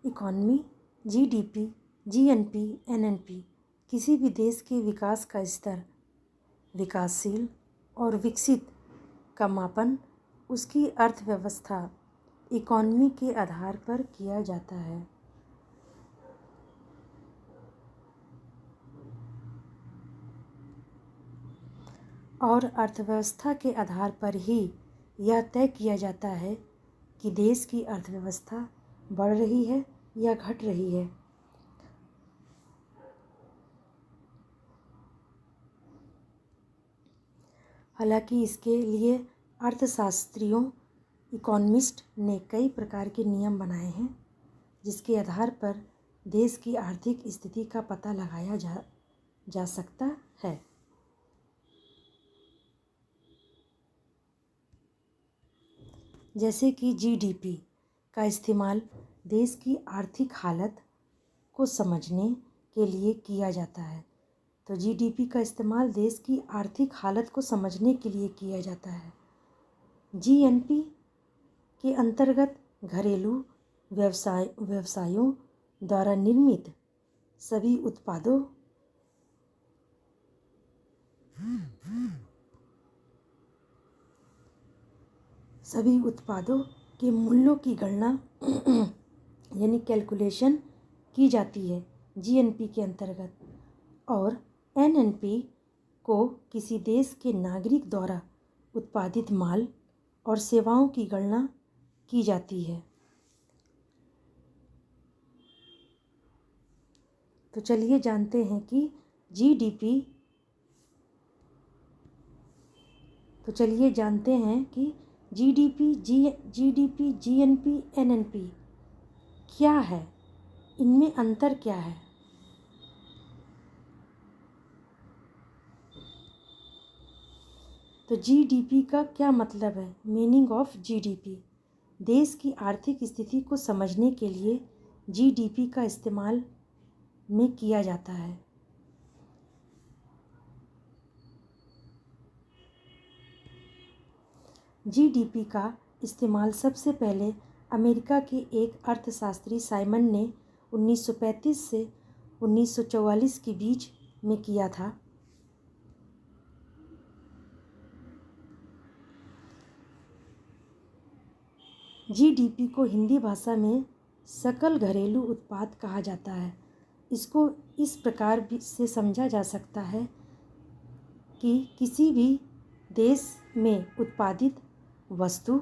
Economy, GDP, GNP, NNP किसी भी देश के विकास का स्तर, विकासशील और विकसित का मापन उसकी अर्थव्यवस्था इकॉनमी के आधार पर किया जाता है। और अर्थव्यवस्था के आधार पर ही यह तय किया जाता है कि देश की अर्थव्यवस्था बढ़ रही है या घट रही है। हालांकि इसके लिए अर्थशास्त्रियों, इकोनॉमिस्ट ने कई प्रकार के नियम बनाए हैं जिसके आधार पर देश की आर्थिक स्थिति का पता लगाया जा सकता है। जैसे कि जीडीपी का इस्तेमाल देश की आर्थिक हालत को समझने के लिए किया जाता है। तो जीडीपी का इस्तेमाल देश की आर्थिक हालत को समझने के लिए किया जाता है। जीएनपी के अंतर्गत घरेलू व्यवसायों द्वारा निर्मित सभी उत्पादों के मूल्यों की गणना यानी कैलकुलेशन की जाती है जीएनपी के अंतर्गत। और एनएनपी को किसी देश के नागरिक द्वारा उत्पादित माल और सेवाओं की गणना की जाती है। तो चलिए जानते हैं कि जीएनपी, जीएनपी, एनएनपी क्या है, इनमें अंतर क्या है। तो जीडीपी का क्या मतलब है? Meaning of GDP. देश की आर्थिक स्थिति को समझने के लिए जीडीपी का इस्तेमाल में किया जाता है। जीडीपी का इस्तेमाल सबसे पहले अमेरिका के एक अर्थशास्त्री साइमन ने 1935 से 1944 के बीच में किया था। जीडीपी को हिंदी भाषा में सकल घरेलू उत्पाद कहा जाता है। इसको इस प्रकार से समझा जा सकता है कि किसी भी देश में उत्पादित वस्तु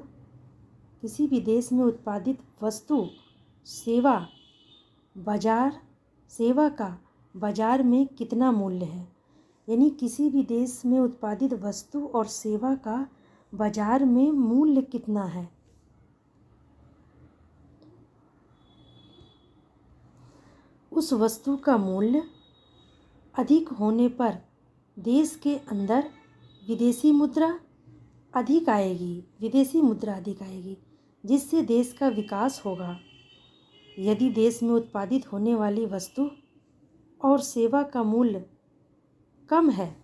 सेवा का बाजार में कितना मूल्य है। यानी किसी भी देश में उत्पादित वस्तु और सेवा का बाजार में मूल्य कितना है। उस वस्तु का मूल्य अधिक होने पर देश के अंदर विदेशी मुद्रा अधिक आएगी, जिससे देश का विकास होगा। यदि देश में उत्पादित होने वाली वस्तु और सेवा का मूल्य कम है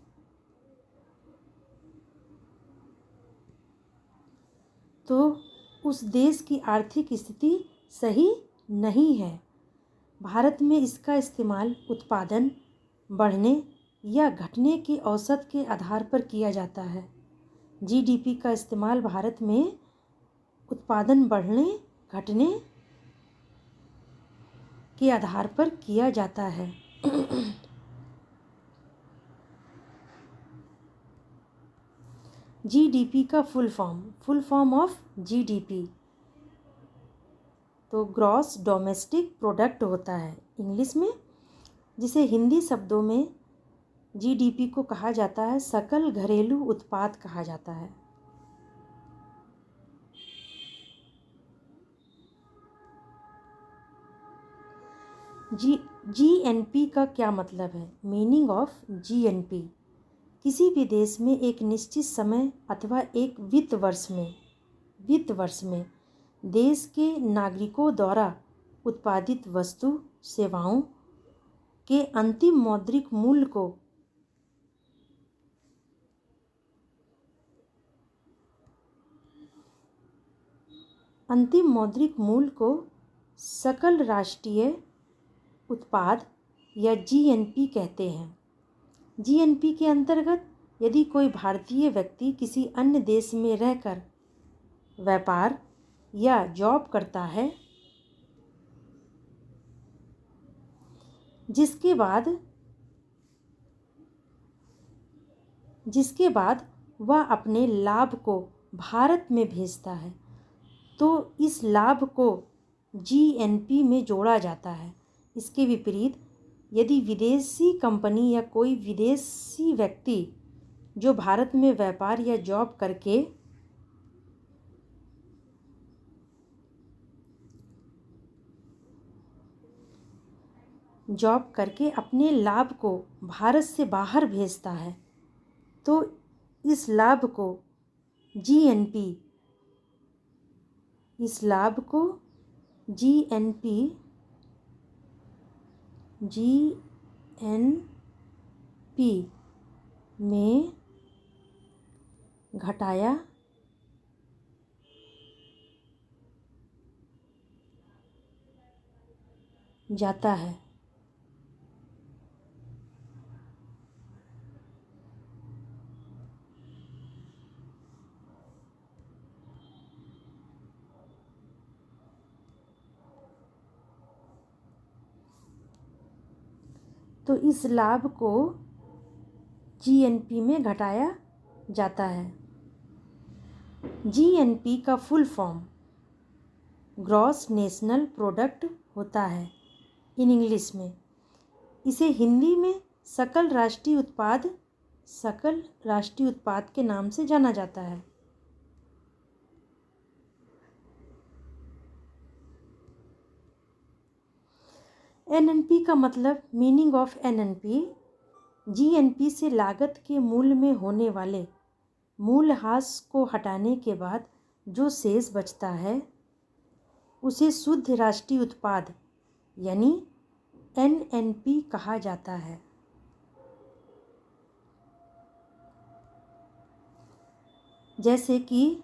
तो उस देश की आर्थिक स्थिति सही नहीं है। भारत में इसका इस्तेमाल उत्पादन बढ़ने या घटने के औसत के आधार पर किया जाता है। जीडीपी का इस्तेमाल भारत में उत्पादन बढ़ने घटने के आधार पर किया जाता है। जीडीपी का फुल फॉर्म ऑफ जीडीपी तो ग्रॉस डोमेस्टिक प्रोडक्ट होता है इंग्लिश में, जिसे हिंदी शब्दों में जीडीपी को कहा जाता है सकल घरेलू उत्पाद कहा जाता है। जीएनपी का क्या मतलब है? मीनिंग ऑफ जीएनपी किसी भी देश में एक निश्चित समय अथवा एक वित्त वर्ष में देश के नागरिकों द्वारा उत्पादित वस्तु सेवाओं के अंतिम मौद्रिक मूल्य को सकल राष्ट्रीय उत्पाद या जीएनपी कहते हैं। जीएनपी के अंतर्गत यदि कोई भारतीय व्यक्ति किसी अन्य देश में रहकर व्यापार या जॉब करता है जिसके बाद वह अपने लाभ को भारत में भेजता है तो इस लाभ को जीएनपी में जोड़ा जाता है। इसके विपरीत यदि विदेशी कंपनी या कोई विदेशी व्यक्ति जो भारत में व्यापार या जॉब करके अपने लाभ को भारत से बाहर भेजता है तो इस लाभ को जीएनपी में घटाया जाता है। तो इस लाभ को जीएनपी में घटाया जाता है। जीएनपी का full form gross national product होता है इन इंग्लिश में। इसे हिंदी में सकल राष्ट्रीय उत्पाद के नाम से जाना जाता है। एनएनपी का मतलब मीनिंग ऑफ एनएनपी, जीएनपी से लागत के मूल्य में होने वाले मूल्यह्रास को हटाने के बाद जो शेष बचता है उसे शुद्ध राष्ट्रीय उत्पाद यानी एनएनपी कहा जाता है। जैसे कि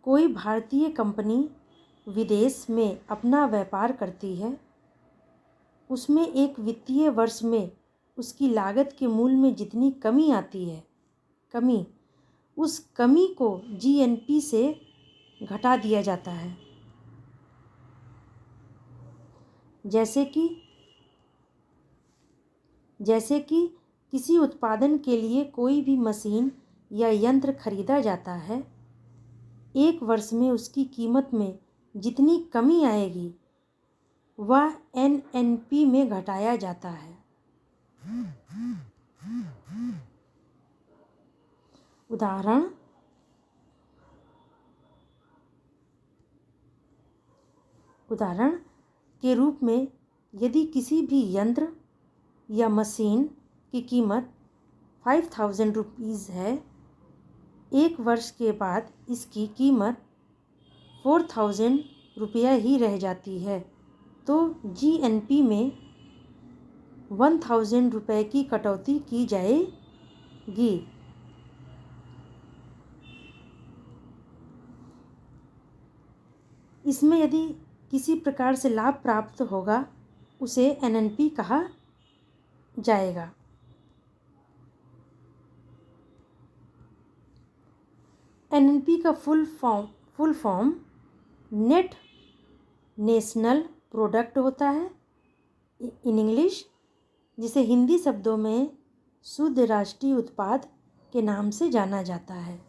कोई भारतीय कंपनी विदेश में अपना व्यापार करती है, उसमें एक वित्तीय वर्ष में उसकी लागत के मूल्य में जितनी कमी आती है, उस कमी को जीएनपी से घटा दिया जाता है। जैसे कि किसी उत्पादन के लिए कोई भी मशीन या यंत्र खरीदा जाता है, एक वर्ष में उसकी कीमत में जितनी कमी आएगी वह एनएनपी में घटाया जाता है। उदाहरण के रूप में यदि किसी भी यंत्र या मशीन की कीमत 5000 रुपीज़ है, एक वर्ष के बाद इसकी कीमत 4000 रुपया ही रह जाती है, तो जीएनपी में 1000 रुपये की कटौती की जाएगी। इसमें यदि किसी प्रकार से लाभ प्राप्त होगा उसे एनएनपी कहा जाएगा। एनएनपी का full form net national product होता है इन इंग्लिश, जिसे हिंदी शब्दों में शुद्ध राष्ट्रीय उत्पाद के नाम से जाना जाता है।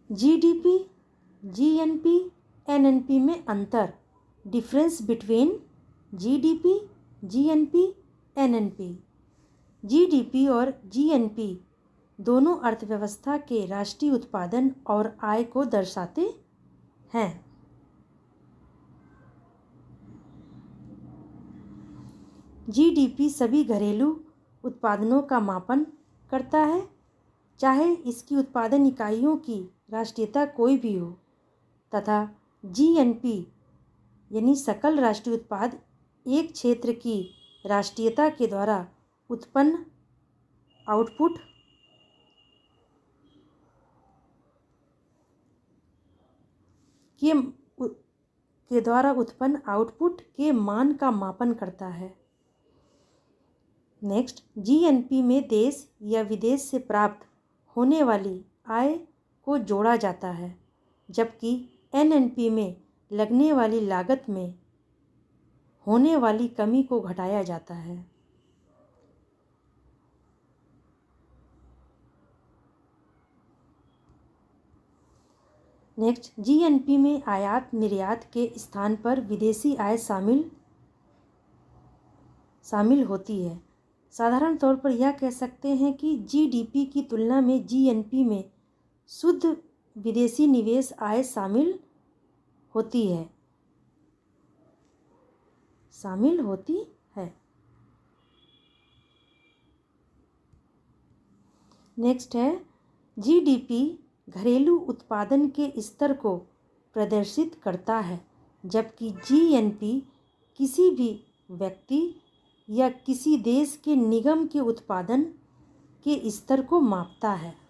जीडीपी, जीएनपी, एनएनपी में अंतर, difference between GDP, GNP, NNP. GDP और जीएनपी दोनों अर्थव्यवस्था के राष्ट्रीय उत्पादन और आय को दर्शाते हैं। जीडीपी सभी घरेलू उत्पादनों का मापन करता है, चाहे इसकी उत्पादन इकाइयों की राष्ट्रीयता कोई भी हो, तथा जीएनपी यानी सकल राष्ट्रीय उत्पाद एक क्षेत्र की राष्ट्रीयता के द्वारा उत्पन्न आउटपुट के द्वारा उत्पन्न आउटपुट के मान का मापन करता है। नेक्स्ट, जीएनपी में देश या विदेश से प्राप्त होने वाली आय को जोड़ा जाता है, जबकि एनएनपी में लगने वाली लागत में होने वाली कमी को घटाया जाता है। नेक्स्ट, जीएनपी में आयात निर्यात के स्थान पर विदेशी आय शामिल होती है। साधारण तौर पर यह कह सकते हैं कि जीडीपी की तुलना में जीएनपी में शुद्ध विदेशी निवेश आय शामिल होती है। नेक्स्ट है, जीडीपी घरेलू उत्पादन के स्तर को प्रदर्शित करता है, जबकि जीएनपी किसी भी व्यक्ति या किसी देश के निगम के उत्पादन के स्तर को मापता है।